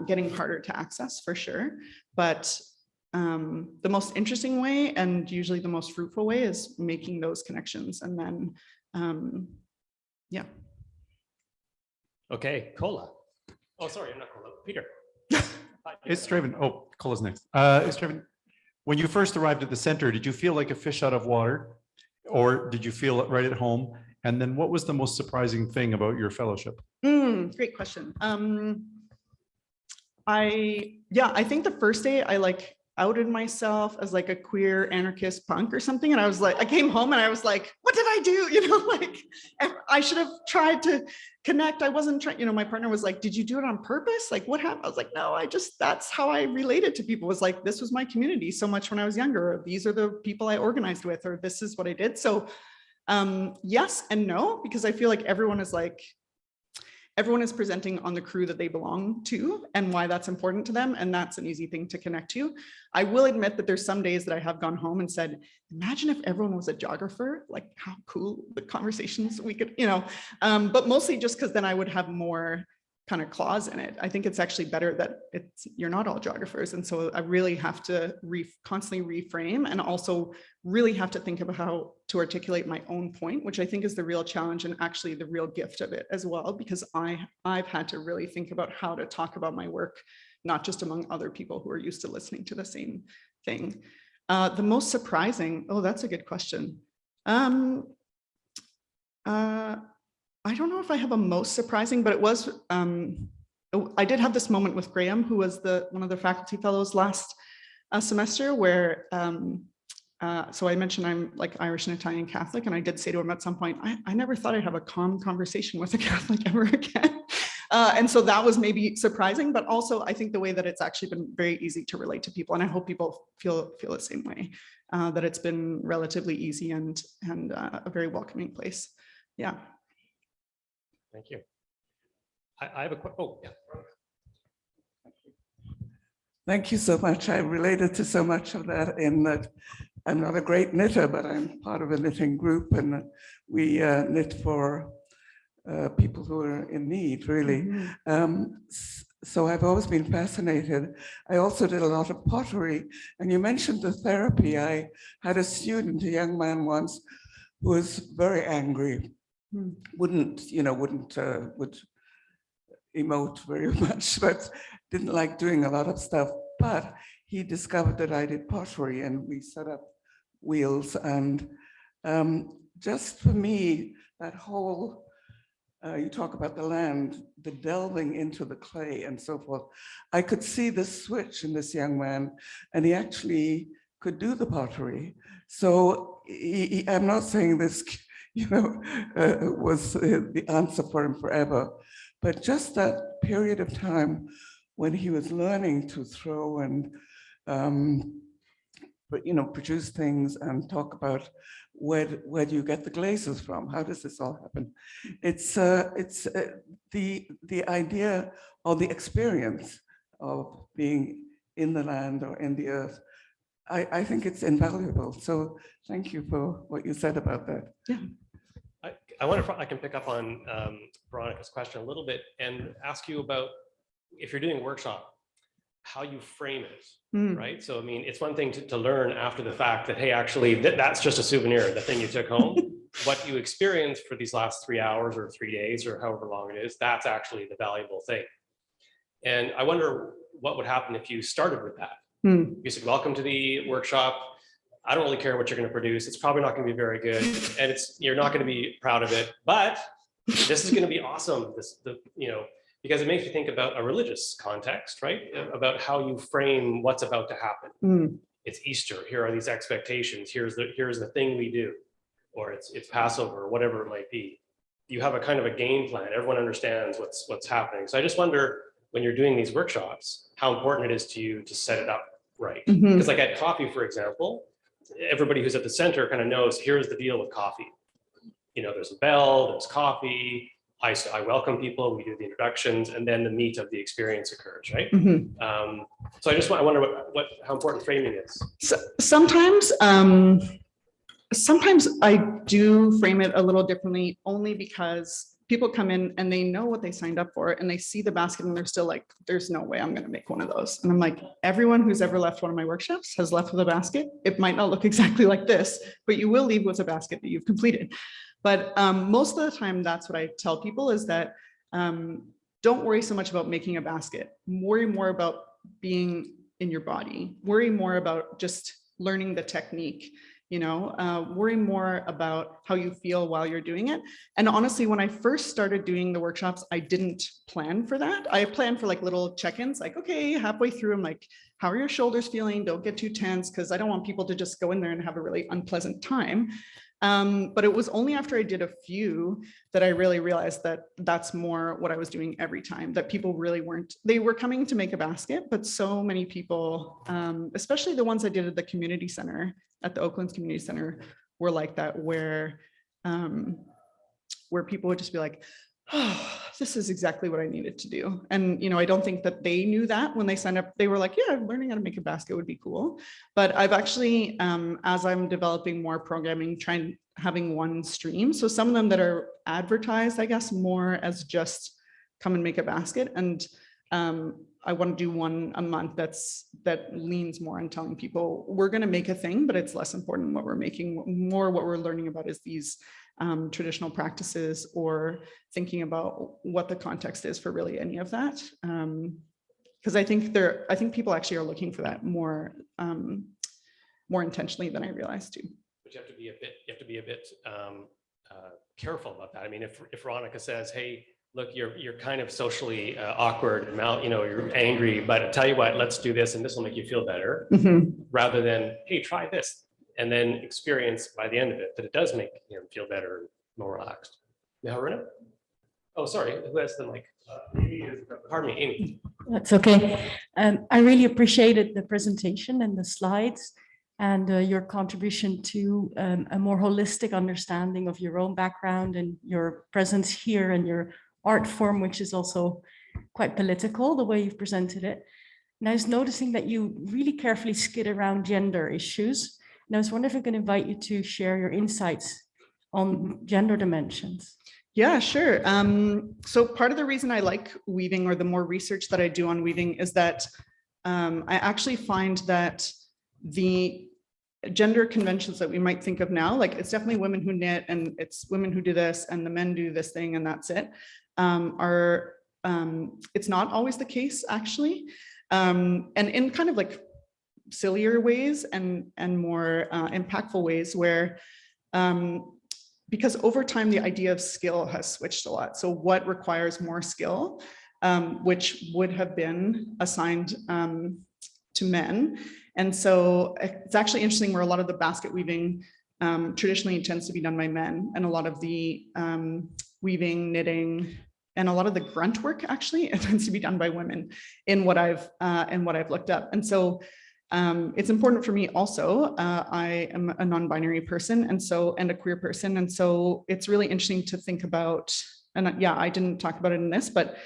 getting harder to access for sure. But the most interesting way, and usually the most fruitful way, is making those connections. And then, yeah. Okay, Cola. Oh, sorry, I'm not Cola. Peter. Estraven. Oh, Cola's next. Estraven, when you first arrived at the center, did you feel like a fish out of water, or did you feel right at home? And then what was the most surprising thing about your fellowship? Great question. I think the first day I like outed myself as like a queer anarchist punk or something. And I was like, I came home and I was like, what did I do? Like I should have tried to connect. I wasn't trying, my partner was like, did you do it on purpose? Like what happened? I was like, no, that's how I related to people, was like, this was my community so much when I was younger. Or these are the people I organized with, or this is what I did. So yes and no, because I feel like everyone is presenting on the crew that they belong to and why that's important to them. And that's an easy thing to connect to. I will admit that there's some days that I have gone home and said, imagine if everyone was a geographer, like how cool the conversations we could, but mostly just because then I would have more kind of clause in it. I think it's actually better that you're not all geographers. And so I really have to constantly reframe, and also really have to think about how to articulate my own point, which I think is the real challenge and actually the real gift of it as well, because I've had to really think about how to talk about my work, not just among other people who are used to listening to the same thing. The most surprising, that's a good question. I don't know if I have a most surprising, but it was, I did have this moment with Graham, who was one of the faculty fellows last semester, where, so I mentioned I'm like Irish and Italian Catholic, and I did say to him at some point, I never thought I'd have a calm conversation with a Catholic ever again. And so that was maybe surprising, but also I think the way that it's actually been very easy to relate to people, and I hope people feel the same way, that it's been relatively easy and a very welcoming place. Yeah. Thank you. I have a question. Oh, yeah. Thank you so much. I related to so much of that, in that I'm not a great knitter, but I'm part of a knitting group, and we knit for people who are in need, really. So I've always been fascinated. I also did a lot of pottery, and you mentioned the therapy. I had a student, a young man once, who was very angry. Would emote very much, but didn't like doing a lot of stuff. But he discovered that I did pottery, and we set up wheels. And just for me, that whole, you talk about the land, the delving into the clay and so forth, I could see the switch in this young man, and he actually could do the pottery. So I'm not saying this was the answer for him forever. But just that period of time when he was learning to throw and, produce things and talk about where do you get the glazes from? How does this all happen? It's the idea or the experience of being in the land or in the earth. I think it's invaluable. So thank you for what you said about that. Yeah. I wonder if I can pick up on Veronica's question a little bit and ask you about, if you're doing a workshop, how you frame it, Mm. right? So, I mean, it's one thing to learn after the fact that, hey, actually, that's just a souvenir, the thing you took home. What you experienced for these last 3 hours or 3 days or however long it is, that's actually the valuable thing. And I wonder what would happen if you started with that. Mm. You said, welcome to the workshop. I don't really care what you're going to produce. It's probably not going to be very good, and you're not going to be proud of it. But this is going to be awesome. Because it makes you think about a religious context, right? About how you frame what's about to happen. Mm. It's Easter. Here are these expectations. Here's the thing we do, or it's Passover, or whatever it might be. You have a kind of a game plan. Everyone understands what's happening. So I just wonder, when you're doing these workshops, how important it is to you to set it up right. Because like at coffee, for example, everybody who's at the center kind of knows, here's the deal with coffee. There's a bell, there's coffee. I welcome people, we do the introductions, and then the meat of the experience occurs, right? So I wonder how important framing is. So sometimes I do frame it a little differently, only because people come in and they know what they signed up for, and they see the basket and they're still like, there's no way I'm going to make one of those. And I'm like, everyone who's ever left one of my workshops has left with a basket. It might not look exactly like this, but you will leave with a basket that you've completed. But most of the time, that's what I tell people, is that don't worry so much about making a basket. Worry more about being in your body. Worry more about just learning the technique. Worry more about how you feel while you're doing it. And honestly, when I first started doing the workshops, I didn't plan for that. I planned for like little check-ins, like, okay, halfway through, I'm like, how are your shoulders feeling? Don't get too tense, because I don't want people to just go in there and have a really unpleasant time. But it was only after I did a few that I really realized that that's more what I was doing every time, that people really they were coming to make a basket, but so many people, especially the ones I did at the community center, at the Oaklands Community Center, were like that, where people would just be like, oh, this is exactly what I needed to do. And, I don't think that they knew that when they signed up. They were like, yeah, learning how to make a basket would be cool. But I've actually, as I'm developing more programming, having one stream. So some of them that are advertised, I guess, more as just come and make a basket. And I want to do one a month that leans more on telling people we're going to make a thing, but it's less important what we're making. More what we're learning about is these traditional practices, or thinking about what the context is for really any of that. Because I think people actually are looking for that more intentionally than I realized too. But you have to be a bit careful about that. I mean, if Veronica says, hey, look, you're kind of socially awkward and you're angry, but I tell you what, let's do this and this will make you feel better, rather than, hey, try this, and then experience by the end of it that it does make him feel better and more relaxed. Yeah, Rena? Oh, sorry, who has the mic? Pardon me, Amy. That's okay. I really appreciated the presentation and the slides, and your contribution to a more holistic understanding of your own background and your presence here and your art form, which is also quite political, the way you've presented it. And I was noticing that you really carefully skid around gender issues. And I was wondering if I could invite you to share your insights on gender dimensions. Yeah, sure. So part of the reason I like weaving, or the more research that I do on weaving, is that I actually find that the gender conventions that we might think of now, like it's definitely women who knit and it's women who do this and the men do this thing and that's it, it's not always the case actually. And in kind of like sillier ways and more impactful ways, where because over time the idea of skill has switched a lot. So what requires more skill, which would have been assigned to men. And so it's actually interesting where a lot of the basket weaving traditionally tends to be done by men, and a lot of the weaving, knitting, and a lot of the grunt work actually it tends to be done by women in what I've looked up. And so it's important for me also. I am a non-binary person, and a queer person, and so it's really interesting to think about. And yeah, I didn't talk about it in this, but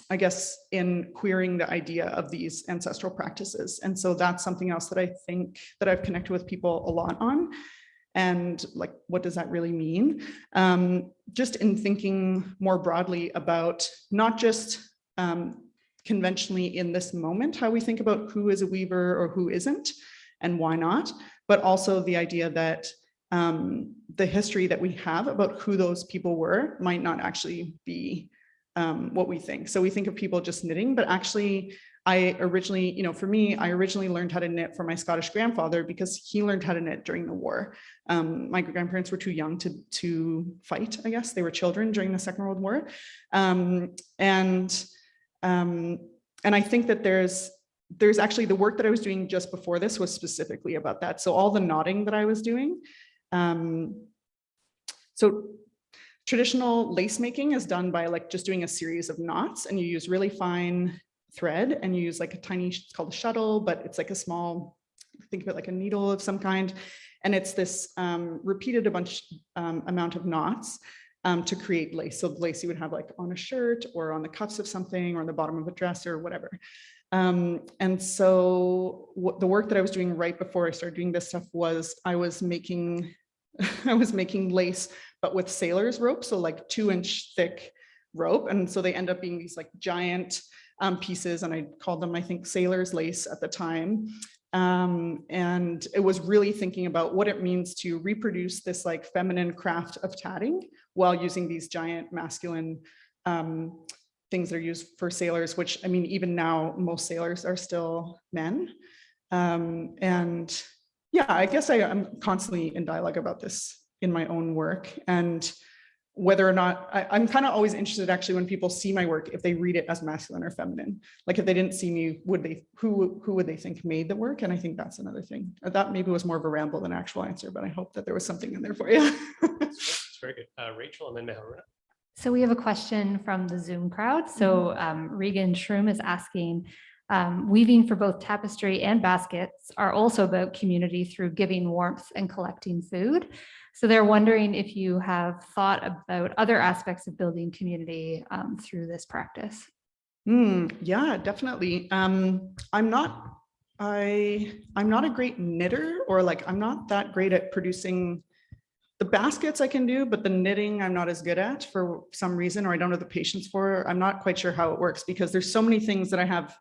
I guess in queering the idea of these ancestral practices. And so that's something else that I think that I've connected with people a lot on. And like, what does that really mean? Just in thinking more broadly about not just conventionally in this moment, how we think about who is a weaver or who isn't and why not, but also the idea that the history that we have about who those people were might not actually be what we think. So we think of people just knitting, but actually I originally, you know, for me, I originally learned how to knit from my Scottish grandfather because he learned how to knit during the war. My grandparents were too young to fight, I guess. They were children during the Second World War. And I think that there's actually the work that I was doing just before this was specifically about that. So all the knotting that I was doing. So traditional lace making is done by like just doing a series of knots, and you use really fine thread, and you use like a tiny, it's called a shuttle, but it's like a small, think of it like a needle of some kind. And it's this repeated amount of knots to create lace. So the lace you would have like on a shirt or on the cuffs of something or on the bottom of a dress or whatever. And so the work that I was doing right before I started doing this stuff was I was making lace, but with sailor's rope. So like 2-inch thick rope. And so they end up being these like giant pieces. And I called them, I think, sailor's lace at the time. And it was really thinking about what it means to reproduce this like feminine craft of tatting while using these giant masculine things that are used for sailors, which I mean, even now, most sailors are still men. And yeah, I guess I'm constantly in dialogue about this in my own work, and whether or not I'm kind of always interested actually when people see my work, if they read it as masculine or feminine. Like if they didn't see me, who would they think made the work? And I think that's another thing. That maybe was more of a ramble than actual answer, but I hope that there was something in there for you. It's very good. Rachel and then Mehruna. So we have a question from the Zoom crowd. So Regan Shroom is asking, weaving for both tapestry and baskets are also about community through giving warmth and collecting food. So they're wondering if you have thought about other aspects of building community through this practice. Yeah, definitely. I'm not a great knitter, or like I'm not that great at producing. The baskets I can do, but the knitting I'm not as good at for some reason, or I don't have the patience for. I'm not quite sure how it works because there's so many things that I have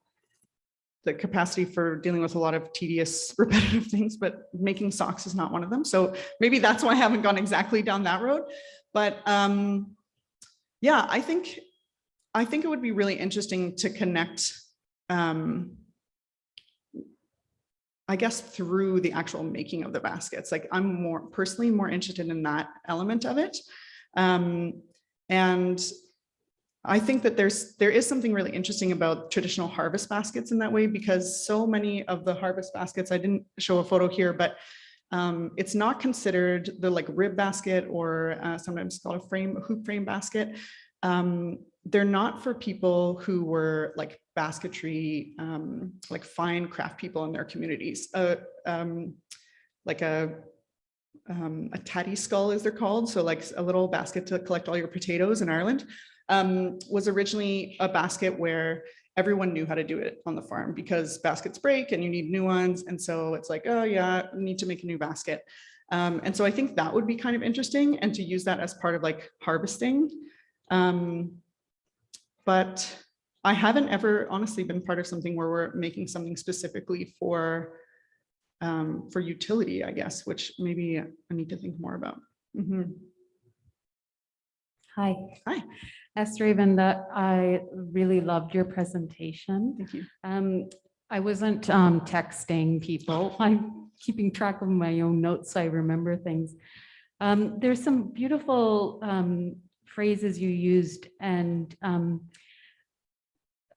the capacity for dealing with, a lot of tedious, repetitive things, but making socks is not one of them. So maybe that's why I haven't gone exactly down that road. But yeah, I think it would be really interesting to connect, I guess, through the actual making of the baskets. Like I'm personally more interested in that element of it. And I think that there is something really interesting about traditional harvest baskets in that way, because so many of the harvest baskets, I didn't show a photo here, but it's not considered the like rib basket, or sometimes called a hoop frame basket. They're not for people who were like basketry, like fine craft people in their communities. Like a tatty skull, as they're called. So like a little basket to collect all your potatoes in Ireland, was originally a basket where everyone knew how to do it on the farm, because baskets break and you need new ones. And so it's like, oh yeah, we need to make a new basket. And so I think that would be kind of interesting, and to use that as part of like harvesting. But I haven't ever honestly been part of something where we're making something specifically for utility, I guess, which maybe I need to think more about. Hi. Hi. Estraven, I really loved your presentation. Thank you. I wasn't texting people. I'm keeping track of my own notes, so I remember things. There's some beautiful phrases you used, and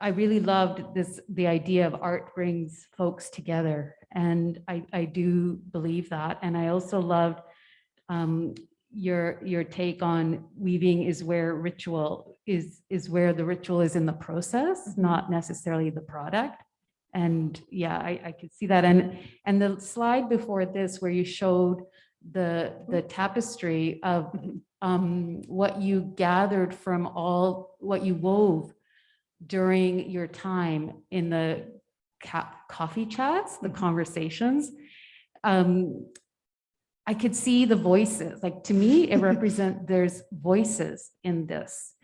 I really loved the idea of art brings folks together, and I do believe that. And I also loved your take on weaving is where ritual is where the ritual is in the process, not necessarily the product. And yeah, I could see that. And the slide before this, where you showed the tapestry of what you gathered from what you wove during your time in the coffee chats, the conversations. I could see the voices. Like, to me, it there's voices in this.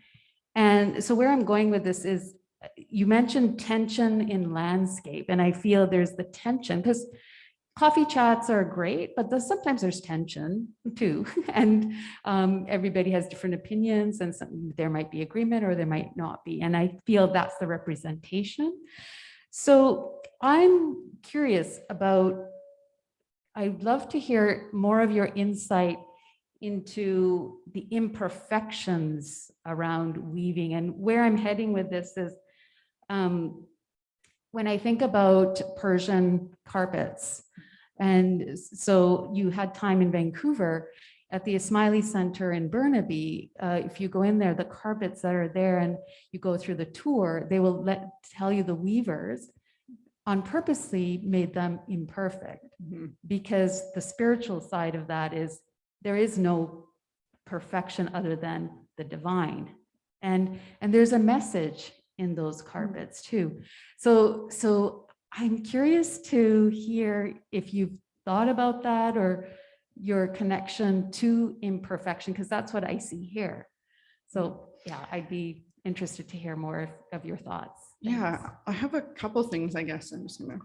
And so where I'm going with this is, you mentioned tension in landscape, and I feel there's the tension because coffee chats are great, but sometimes there's tension too. And everybody has different opinions, and there might be agreement or there might not be. And I feel that's the representation. So I'm curious about, I'd love to hear more of your insight into the imperfections around weaving. And where I'm heading with this is, when I think about Persian carpets, and so you had time in Vancouver at the Ismaili Center in Burnaby, if you go in there, the carpets that are there and you go through the tour, they will tell you the weavers on purposely made them imperfect, because the spiritual side of that is there is no perfection other than the divine. And there's a message in those carpets too. So I'm curious to hear if you've thought about that or your connection to imperfection, because that's what I see here. So yeah, I'd be interested to hear more of your thoughts. Thanks. Yeah, I have a couple things, I guess. I'm just gonna.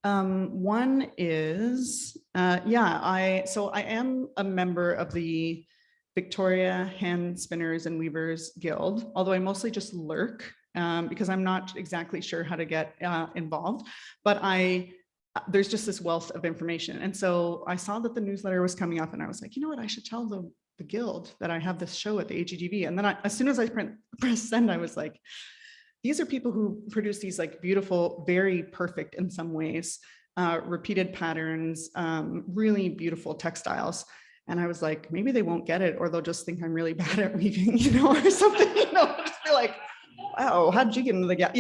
One is, I am a member of the Victoria Hand Spinners and Weavers Guild, although I mostly just lurk because I'm not exactly sure how to get involved, but there's just this wealth of information. And so I saw that the newsletter was coming up and I was like, you know what, I should tell the guild that I have this show at the AGGV. And then as soon as I pressed send, I was like, these are people who produce these like beautiful, very perfect in some ways, repeated patterns, really beautiful textiles. And I was like, maybe they won't get it, or they'll just think I'm really bad at weaving, or something, just be like, wow, how did you get into the gap?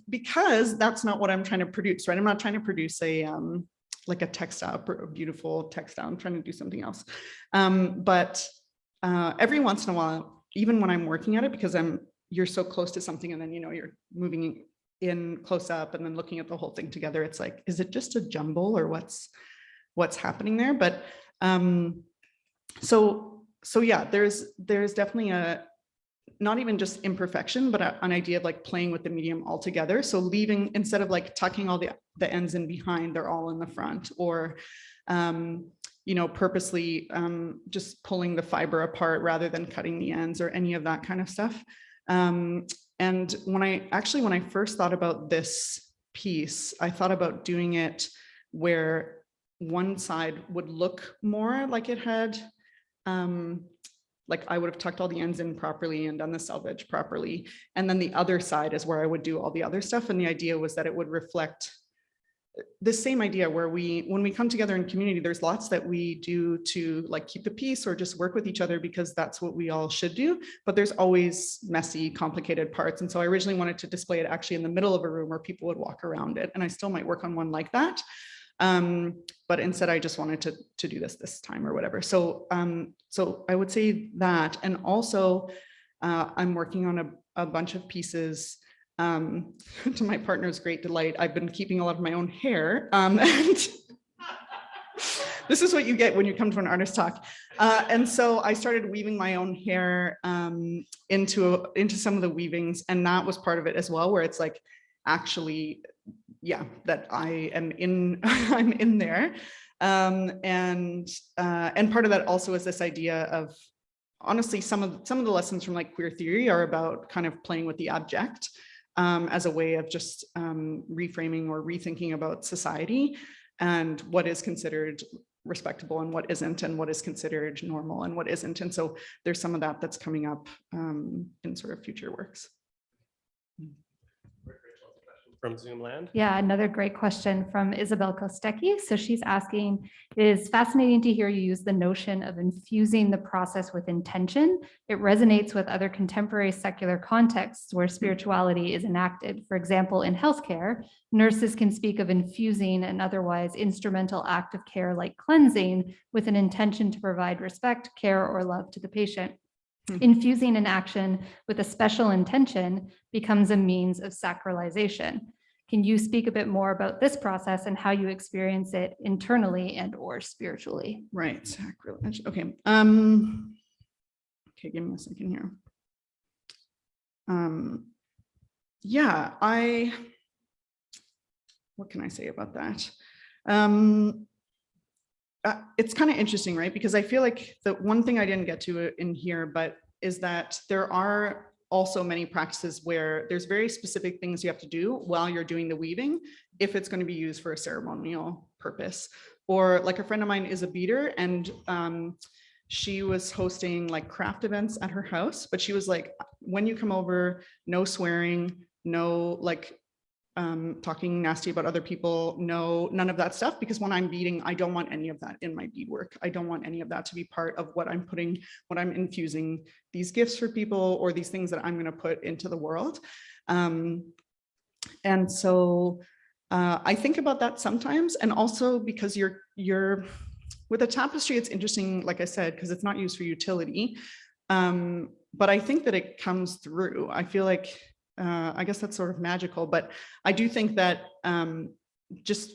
Because that's not what I'm trying to produce, right? I'm not trying to produce like a textile, a beautiful textile. I'm trying to do something else. But every once in a while, even when I'm working at it, because you're so close to something and then, you're moving in close up and then looking at the whole thing together, it's like, is it just a jumble or what's happening there? But so yeah, there's definitely not even just imperfection, but an idea of like playing with the medium altogether. So leaving, instead of like tucking all the ends in behind, they're all in the front, or purposely just pulling the fiber apart rather than cutting the ends or any of that kind of stuff. And when I first thought about this piece, I thought about doing it where one side would look more like it had, like I would have tucked all the ends in properly and done the selvage properly. And then the other side is where I would do all the other stuff. And the idea was that it would reflect the same idea where when we come together in community, there's lots that we do to like keep the peace or just work with each other because that's what we all should do. But there's always messy, complicated parts. And so I originally wanted to display it actually in the middle of a room where people would walk around it. And I still might work on one like that. But instead I just wanted to do this time or whatever. So I would say that, and also I'm working on a bunch of pieces to my partner's great delight. I've been keeping a lot of my own hair, and this is what you get when you come to an artist talk. And so I started weaving my own hair into some of the weavings, and that was part of it as well, where it's like actually, yeah, that I am I'm in there. And part of that also is this idea of, honestly, some of the lessons from like queer theory are about kind of playing with the abject as a way of just reframing or rethinking about society and what is considered respectable and what isn't, and what is considered normal and what isn't. And so there's some of that that's coming up in sort of future works. From Zoom land. Yeah, another great question from Isabel Kostecki. So she's asking, it is fascinating to hear you use the notion of infusing the process with intention. It resonates with other contemporary secular contexts where spirituality is enacted. For example, in healthcare, nurses can speak of infusing an otherwise instrumental act of care like cleansing with an intention to provide respect, care, or love to the patient. Infusing an action with a special intention becomes a means of sacralization. Can you speak a bit more about this process and how you experience it internally and or spiritually? Right, sacrilege. Okay. Okay, give me a second here. Yeah, what can I say about that? It's kind of interesting, right? Because I feel like the one thing I didn't get to in here, but is that there are also many practices where there's very specific things you have to do while you're doing the weaving, if it's going to be used for a ceremonial purpose. Or like a friend of mine is a beater, and she was hosting like craft events at her house, but she was like, when you come over, no swearing, no like talking nasty about other people, no, none of that stuff, because when I'm beading, I don't want any of that in my beadwork. I don't want any of that to be part of what I'm putting, what I'm infusing these gifts for people, or these things that I'm going to put into the world. And so I think about that sometimes, and also because you're with a tapestry, it's interesting, like I said, because it's not used for utility. But I think that it comes through. I feel like, I guess that's sort of magical, but I do think that just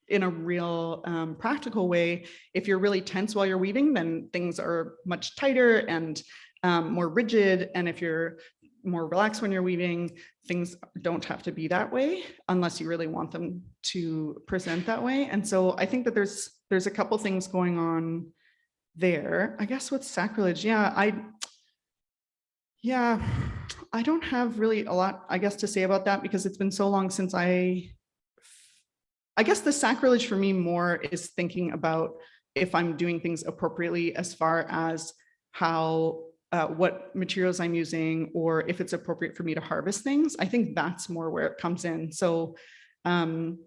in a real practical way, if you're really tense while you're weaving, then things are much tighter and more rigid. And if you're more relaxed when you're weaving, things don't have to be that way unless you really want them to present that way. And so I think that there's a couple things going on there. I guess with sacrilege, I don't have really a lot, I guess, to say about that, because it's been so long since I guess the sacrilege for me more is thinking about if I'm doing things appropriately as far as how, what materials I'm using, or if it's appropriate for me to harvest things. I think that's more where it comes in. So, and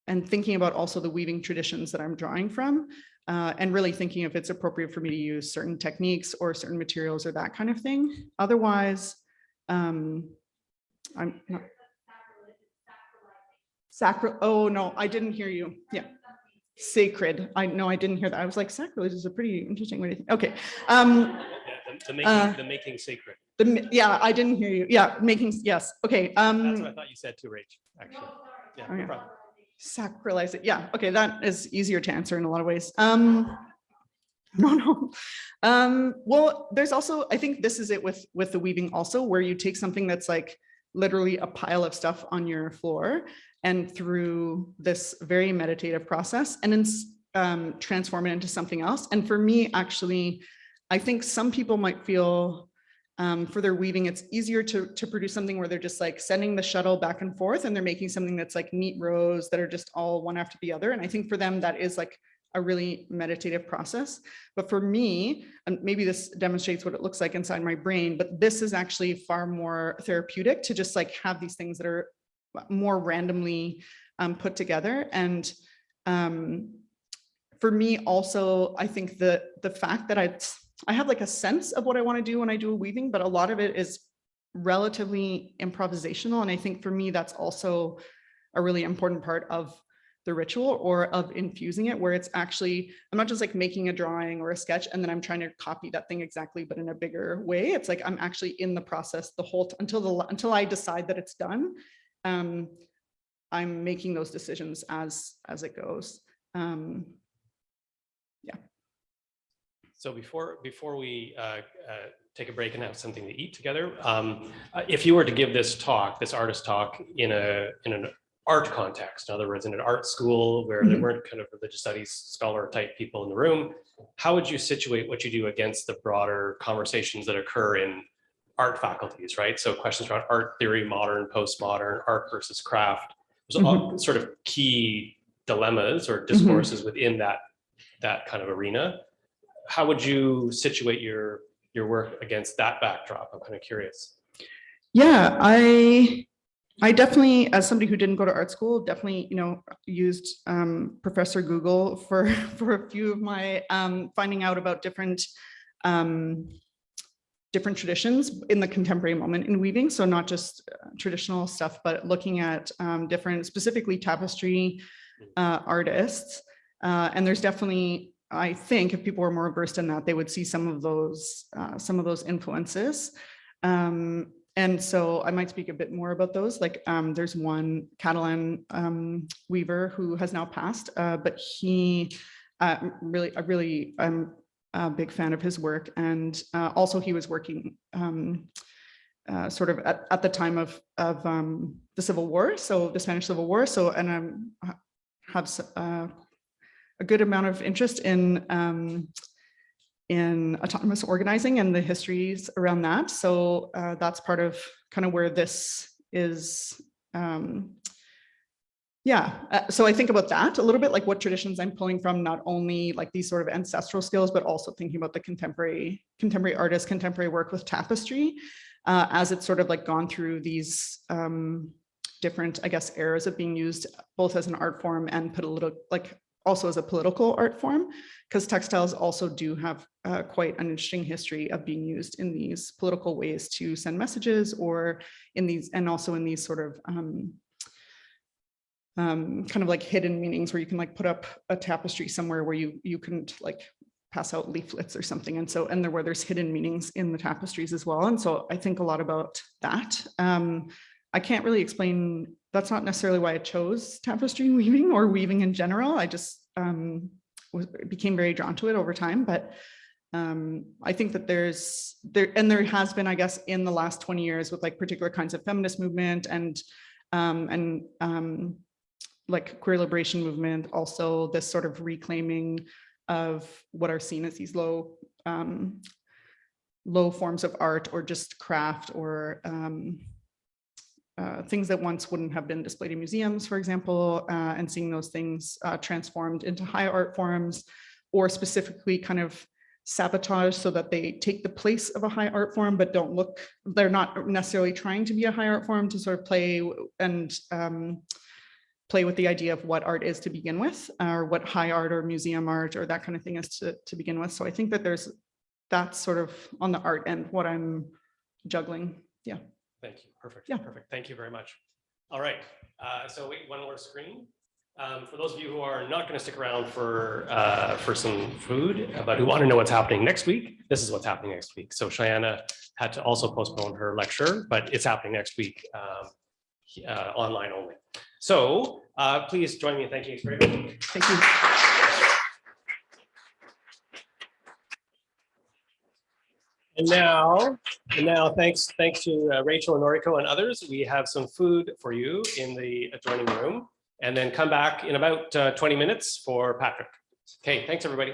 thinking about also the weaving traditions that I'm drawing from, and really thinking if it's appropriate for me to use certain techniques or certain materials or that kind of thing. Otherwise, I'm not. Oh no, I didn't hear you. Yeah, sacred. I didn't hear that. I was like, sacrilege is a pretty interesting way to think. Okay. The making sacred. Yeah, I didn't hear you. Yeah, making, yes. Okay. That's what I thought you said too, Rach, actually. Yeah, no problem. Sacralize it. Yeah. Okay. That is easier to answer in a lot of ways. No. Well, there's also, I think this is it with the weaving also, where you take something that's like literally a pile of stuff on your floor, and through this very meditative process, and then transform it into something else. And for me, actually, I think some people might feel for their weaving, it's easier to produce something where they're just like sending the shuttle back and forth, and they're making something that's like neat rows that are just all one after the other. And I think for them, that is like a really meditative process. But for me, and maybe this demonstrates what it looks like inside my brain, but this is actually far more therapeutic to just like have these things that are more randomly put together. And for me also, I think the fact that I have like a sense of what I want to do when I do a weaving, but a lot of it is relatively improvisational. And I think for me, that's also a really important part of the ritual, or of infusing it, where it's actually, I'm not just like making a drawing or a sketch and then I'm trying to copy that thing exactly, but in a bigger way. It's like I'm actually in the process the whole until I decide that it's done. I'm making those decisions as it goes. Yeah. So before we take a break and have something to eat together, if you were to give this talk, this artist talk, in an art context, in other words, in an art school where there weren't kind of religious studies scholar type people in the room, how would you situate what you do against the broader conversations that occur in art faculties, right? So questions around art theory, modern, postmodern, art versus craft. There's all sort of key dilemmas or discourses within that kind of arena. How would you situate your work against that backdrop? I'm kind of curious. Yeah, I definitely, as somebody who didn't go to art school, definitely, used Professor Google for a few of my finding out about different traditions in the contemporary moment in weaving. So not just traditional stuff, but looking at different, specifically tapestry artists. And there's definitely, I think, if people were more versed in that, they would see some of those influences. And so I might speak a bit more about those. Like there's one Catalan weaver who has now passed, but he I'm a big fan of his work. And also he was working sort of at the time of the Civil War, so the Spanish Civil War. So, and have a good amount of interest in autonomous organizing and the histories around that. So that's part of kind of where this is. So I think about that a little bit, like what traditions I'm pulling from, not only like these sort of ancestral skills, but also thinking about the contemporary artists, contemporary work with tapestry, as it's sort of like gone through these different, I guess, eras of being used both as an art form and also as a political art form, because textiles also do have quite an interesting history of being used in these political ways to send messages, or in these, and also in these sort of kind of like hidden meanings where you can like put up a tapestry somewhere where you couldn't like pass out leaflets or something. And so, and there's hidden meanings in the tapestries as well. And so I think a lot about that. I can't really explain, that's not necessarily why I chose tapestry weaving or weaving in general. I just became very drawn to it over time. But I think that there has been, I guess, in the last 20 years with like particular kinds of feminist movement and like queer liberation movement, also this sort of reclaiming of what are seen as these low forms of art or just craft, or things that once wouldn't have been displayed in museums, for example, and seeing those things transformed into high art forms, or specifically kind of sabotage so that they take the place of a high art form, but they're not necessarily trying to be a high art form, to sort of play with the idea of what art is to begin with, or what high art or museum art or that kind of thing is to begin with. So I think that that's sort of on the art end what I'm juggling. Yeah. Thank you. Perfect. Yeah. Perfect. Thank you very much. All right. So wait, one more screen. For those of you who are not going to stick around for some food, but who want to know what's happening next week, this is what's happening next week. So Cheyenne had to also postpone her lecture, but it's happening next week, online only. So please join me in thanking Estraven. Thank you. And now, thanks to Rachel and Noriko and others, we have some food for you in the adjoining room, and then come back in about 20 minutes for Patrick. Okay, thanks everybody.